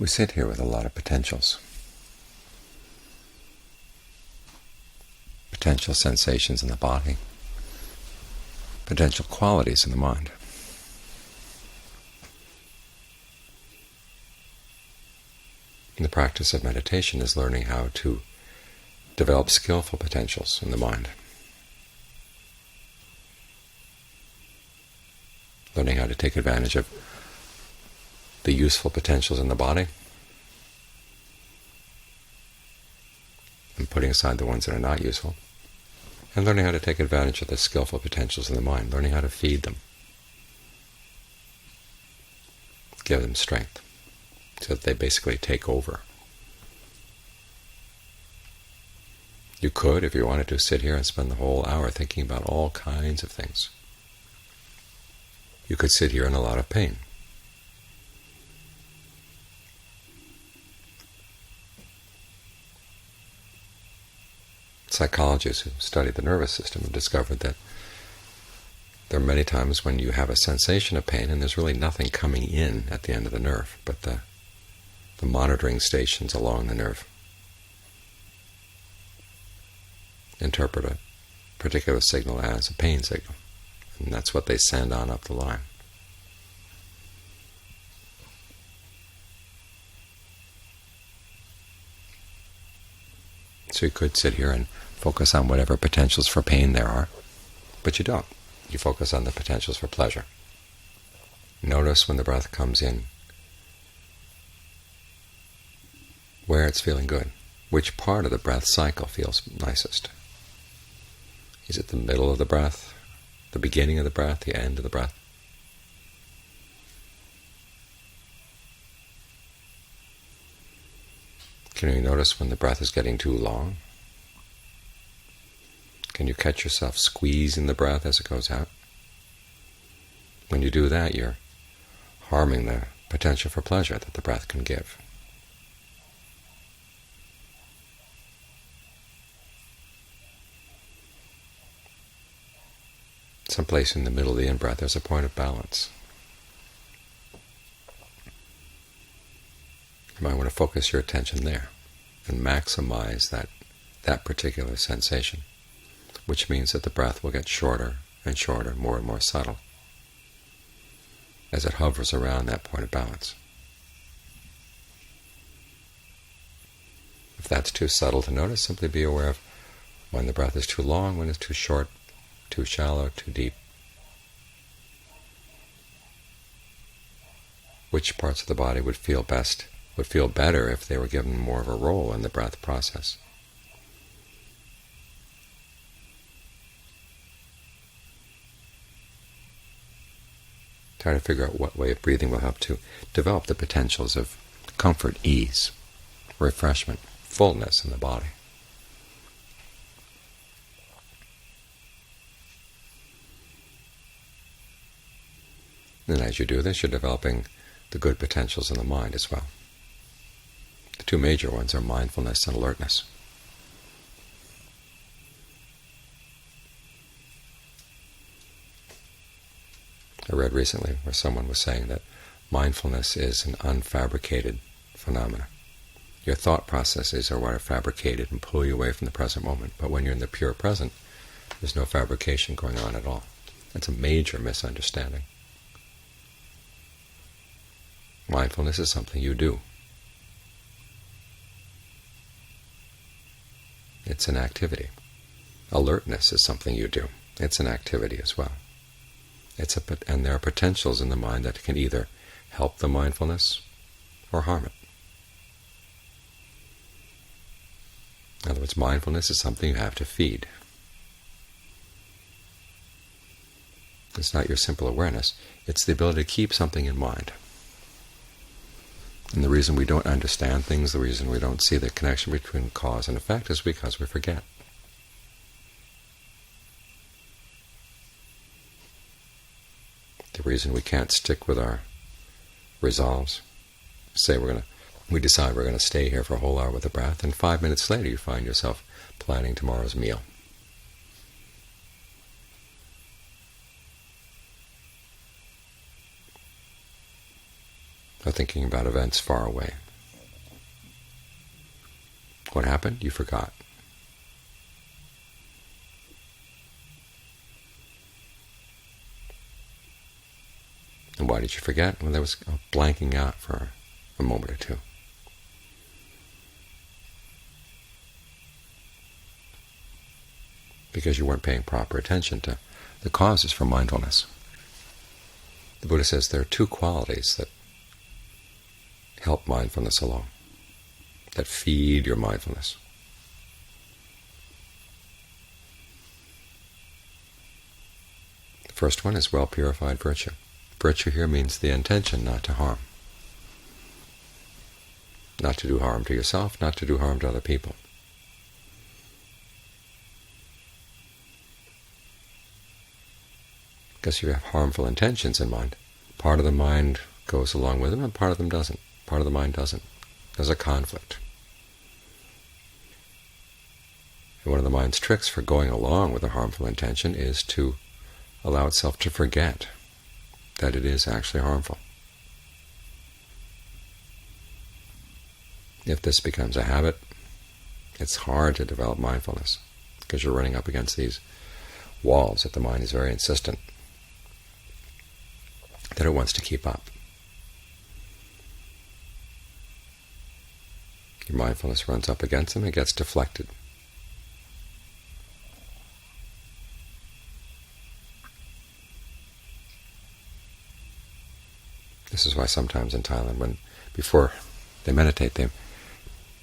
We sit here with a lot of potentials. Potential sensations in the body, potential qualities in the mind. And the practice of meditation is learning how to develop skillful potentials in the mind. Learning how to take advantage of the useful potentials in the body and putting aside the ones that are not useful. And learning how to take advantage of the skillful potentials in the mind, learning how to feed them, give them strength, so that they basically take over. You could, if you wanted to, sit here and spend the whole hour thinking about all kinds of things. You could sit here in a lot of pain. Psychologists who study the nervous system have discovered that there are many times when you have a sensation of pain and there's really nothing coming in at the end of the nerve, but the monitoring stations along the nerve interpret a particular signal as a pain signal, and that's what they send on up the line. So you could sit here and focus on whatever potentials for pain there are, but you don't. You focus on the potentials for pleasure. Notice when the breath comes in, where it's feeling good, which part of the breath cycle feels nicest. Is it the middle of the breath, the beginning of the breath, the end of the breath? Can you notice when the breath is getting too long? Can you catch yourself squeezing the breath as it goes out? When you do that, you're harming the potential for pleasure that the breath can give. Someplace in the middle of the in-breath, there's a point of balance. You might want to focus your attention there and maximize that particular sensation, which means that the breath will get shorter and shorter, more and more subtle, as it hovers around that point of balance. If that's too subtle to notice, simply be aware of when the breath is too long, when it's too short, too shallow, too deep. Which parts of the body would feel better if they were given more of a role in the breath process. Try to figure out what way of breathing will help to develop the potentials of comfort, ease, refreshment, fullness in the body. And as you do this, you're developing the good potentials in the mind as well. The two major ones are mindfulness and alertness. I read recently where someone was saying that mindfulness is an unfabricated phenomena. Your thought processes are what are fabricated and pull you away from the present moment, but when you're in the pure present, there's no fabrication going on at all. That's a major misunderstanding. Mindfulness is something you do. It's an activity. Alertness is something you do. It's an activity as well. And there are potentials in the mind that can either help the mindfulness or harm it. In other words, mindfulness is something you have to feed. It's not your simple awareness. It's the ability to keep something in mind. And the reason we don't understand things, the reason we don't see the connection between cause and effect is because we forget. The reason we can't stick with our resolves, say we decide we're going to stay here for a whole hour with the breath, and 5 minutes later you find yourself planning tomorrow's meal. Or thinking about events far away. What happened? You forgot. And why did you forget? Well, there was blanking out for a moment or two. Because you weren't paying proper attention to the causes for mindfulness. The Buddha says there are two qualities that help mindfulness along, that feed your mindfulness. The first one is well-purified virtue. Virtue here means the intention not to harm. Not to do harm to yourself, not to do harm to other people. Because you have harmful intentions in mind. Part of the mind goes along with them and part of them doesn't. Part of the mind doesn't. There's a conflict. And one of the mind's tricks for going along with a harmful intention is to allow itself to forget that it is actually harmful. If this becomes a habit, it's hard to develop mindfulness because you're running up against these walls that the mind is very insistent that it wants to keep up. Your mindfulness runs up against them and gets deflected. This is why sometimes in Thailand, before they meditate, they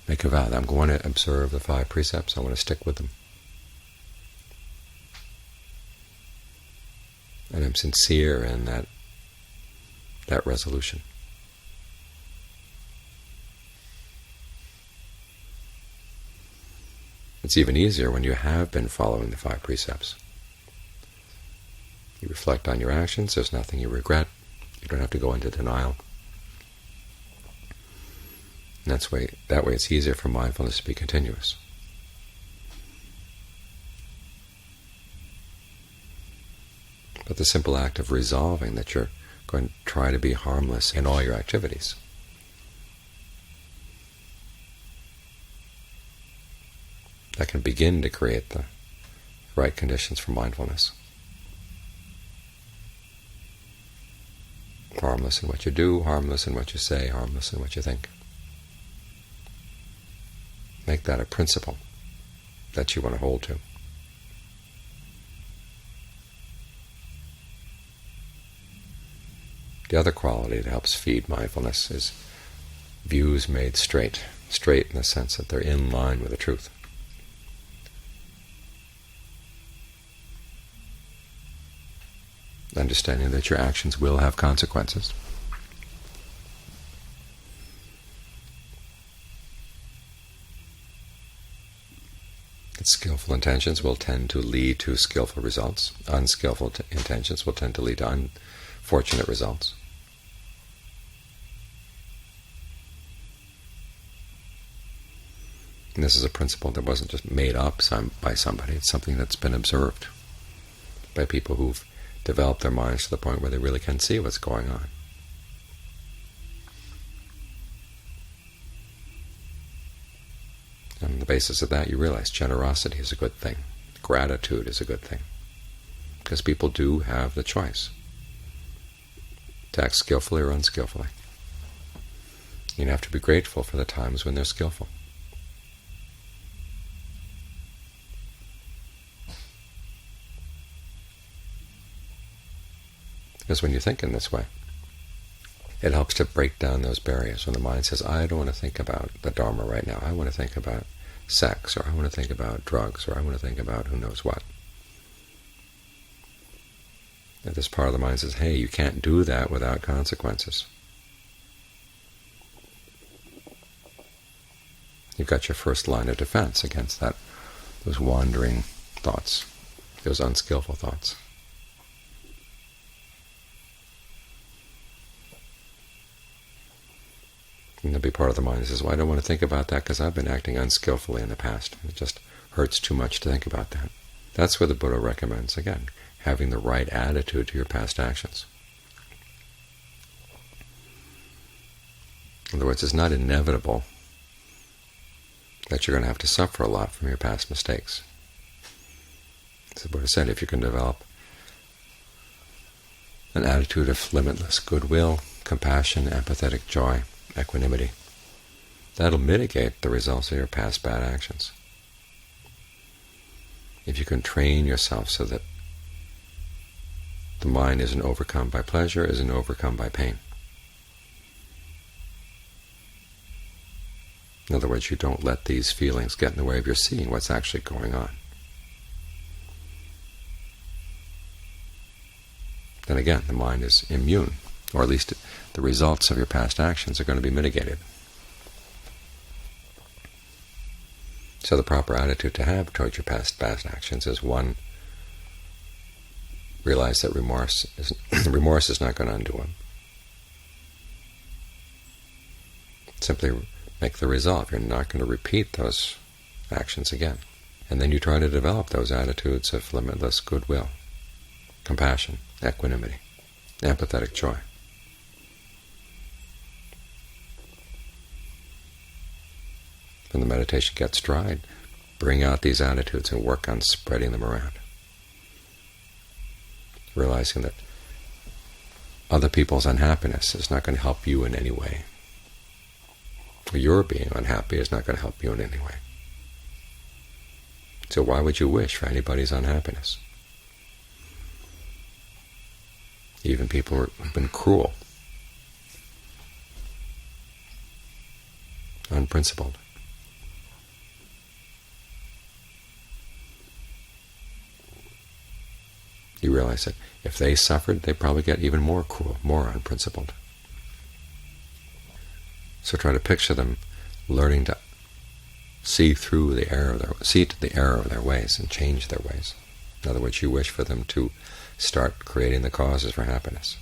make a vow that I'm going to observe the 5 precepts, I want to stick with them. And I'm sincere in that resolution. It's even easier when you have been following the 5 precepts. You reflect on your actions, there's nothing you regret, you don't have to go into denial. And that way it's easier for mindfulness to be continuous. But the simple act of resolving that you're going to try to be harmless in all your activities, that can begin to create the right conditions for mindfulness. Harmless in what you do, harmless in what you say, harmless in what you think. Make that a principle that you want to hold to. The other quality that helps feed mindfulness is views made straight. Straight in the sense that they're in line with the truth. Understanding that your actions will have consequences. That skillful intentions will tend to lead to skillful results. Unskillful intentions will tend to lead to unfortunate results. And this is a principle that wasn't just made up by somebody. It's something that's been observed by people who've developed their minds to the point where they really can see what's going on. And on the basis of that, you realize generosity is a good thing. Gratitude is a good thing. Because people do have the choice to act skillfully or unskillfully. You have to be grateful for the times when they're skillful. Because when you think in this way, it helps to break down those barriers. When the mind says, I don't want to think about the Dharma right now, I want to think about sex, or I want to think about drugs, or I want to think about who knows what. And this part of the mind says, hey, you can't do that without consequences. You've got your first line of defense against those wandering thoughts, those unskillful thoughts. And there'll be part of the mind that says, well, I don't want to think about that because I've been acting unskillfully in the past. It just hurts too much to think about that. That's where the Buddha recommends, again, having the right attitude to your past actions. In other words, it's not inevitable that that you're going to have to suffer a lot from your past mistakes. As the Buddha said, if you can develop an attitude of limitless goodwill, compassion, empathetic joy, equanimity, that'll mitigate the results of your past bad actions. If you can train yourself so that the mind isn't overcome by pleasure, isn't overcome by pain. In other words, you don't let these feelings get in the way of your seeing what's actually going on. Then again, the mind is immune, or at least the results of your past actions are going to be mitigated. So the proper attitude to have towards your past bad actions is, one, realize that remorse is not going to undo them. Simply make the resolve. You're not going to repeat those actions again. And then you try to develop those attitudes of limitless goodwill, compassion, equanimity, empathetic joy. When the meditation gets dry, bring out these attitudes and work on spreading them around. Realizing that other people's unhappiness is not going to help you in any way. Your being unhappy is not going to help you in any way. So why would you wish for anybody's unhappiness? Even people who have been cruel, unprincipled. You realize that if they suffered, they'd probably get even more cruel, more unprincipled. So try to picture them learning to see through the error of their ways and change their ways. In other words, you wish for them to start creating the causes for happiness.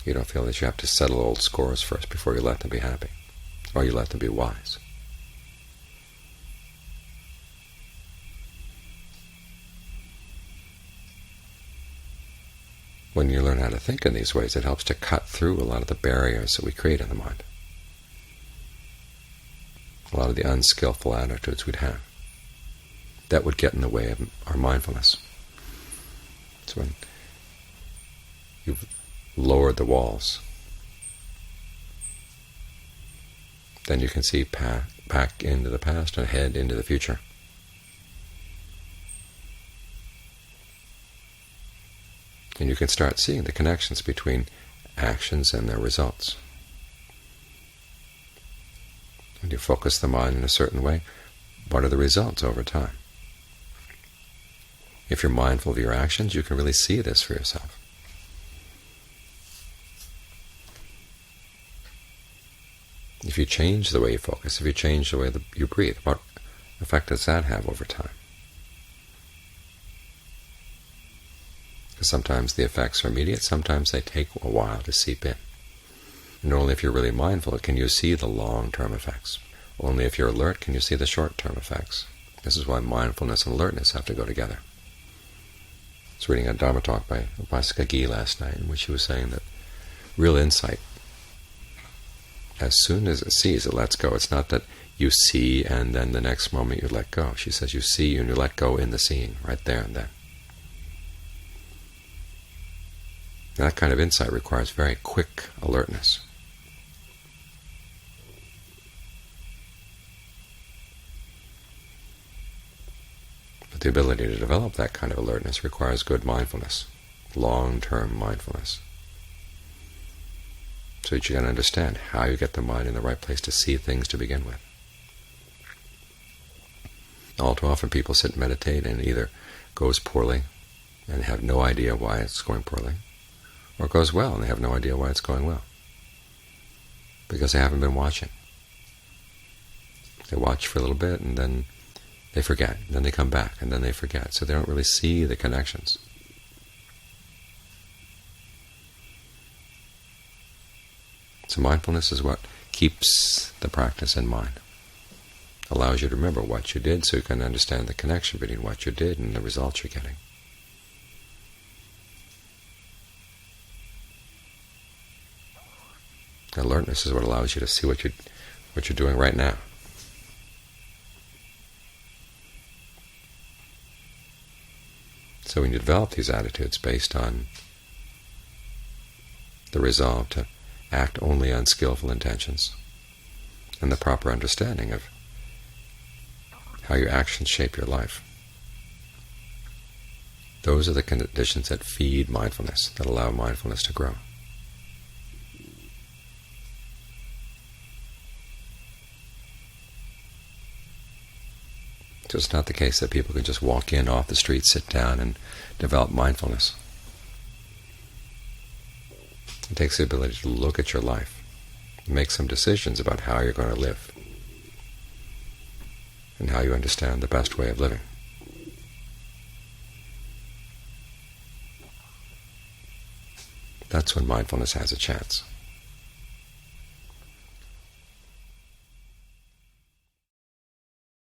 You don't feel that you have to settle old scores first before you let them be happy, or you let them be wise. When you learn how to think in these ways, it helps to cut through a lot of the barriers that we create in the mind, a lot of the unskillful attitudes we'd have that would get in the way of our mindfulness. So when you've lowered the walls, then you can see back into the past and ahead into the future. And you can start seeing the connections between actions and their results. When you focus the mind in a certain way, what are the results over time? If you're mindful of your actions, you can really see this for yourself. If you change the way you focus, if you change the way that you breathe, what effect does that have over time? Because sometimes the effects are immediate, sometimes they take a while to seep in. And only if you're really mindful can you see the long-term effects. Only if you're alert can you see the short-term effects. This is why mindfulness and alertness have to go together. I was reading a Dhamma talk by Upasaka Gi last night, in which he was saying that real insight, as soon as it sees, it lets go. It's not that you see and then the next moment you let go. She says you see and you let go in the seeing, right there and then. That kind of insight requires very quick alertness. But the ability to develop that kind of alertness requires good mindfulness, long-term mindfulness, so that you can understand how you get the mind in the right place to see things to begin with. All too often people sit and meditate and it either goes poorly and have no idea why it's going poorly, or it goes well and they have no idea why it's going well, because they haven't been watching. They watch for a little bit and then they forget, and then they come back and then they forget, so they don't really see the connections. So mindfulness is what keeps the practice in mind, allows you to remember what you did so you can understand the connection between what you did and the results you're getting. Alertness is what allows you to see what what you're doing right now. So when you develop these attitudes based on the resolve to act only on skillful intentions and the proper understanding of how your actions shape your life, those are the conditions that feed mindfulness, that allow mindfulness to grow. So it's not the case that people can just walk in off the street, sit down, and develop mindfulness. It takes the ability to look at your life, and make some decisions about how you're going to live, and how you understand the best way of living. That's when mindfulness has a chance.